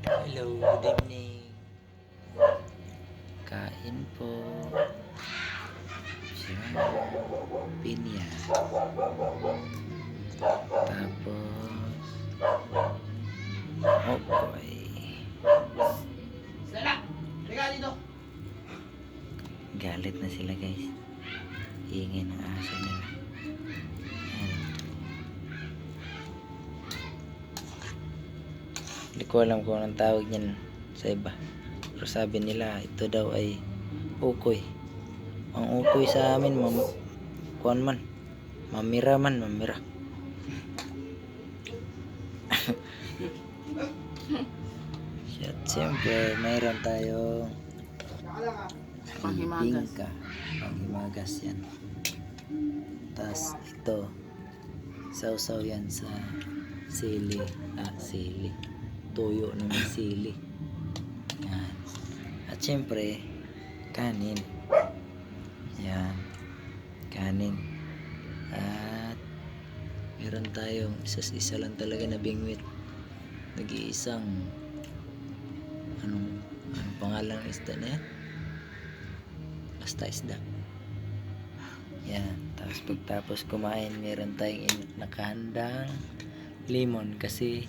Hello, good evening. Kain po. Siya, pinya. Tapos, okoy. Stella! Halika dito! Galit na sila guys. Ingay ng aso nila. Ayan. Hindi ko alam kung anong tawag niyan sa iba. Pero sabi nila, ito daw ay ukoy. Ang ukoy sa amin, kuwan man. Mamira man, mamira. At siyempre, mayroon tayong Panghimagas. bingka. Panghimagas yan. Tapos ito, sausaw yan sa sili. Sili. Tuyo na may sili. Yan. At siyempre, kanin. Yan. Kanin. At meron tayong isa lang talaga na bingwit. Nag-iisang anong pangalan ng isda na yan? Basta isda. Yan. Tapos pagtapos kumain, meron tayong nakahandang lemon kasi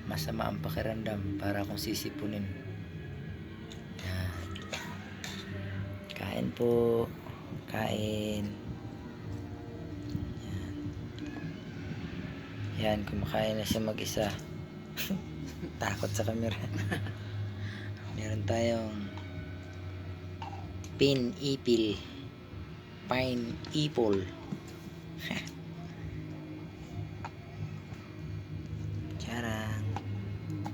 masama ang pakiramdam para kung sisipunin. Yan. Kain po. Kain. Yan. Yan, kumakain na siya mag-isa. Takot sa camera. Meron tayong pineapple. Charang.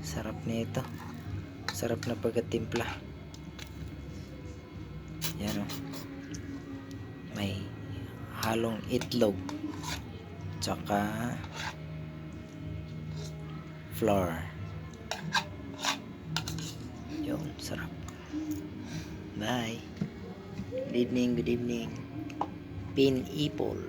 Sarap nito. Sarap na pagkatimpla. Yan o. May halong itlog. Tsaka flour. Yung sarap. Bye. Good evening, good evening. Pineapple.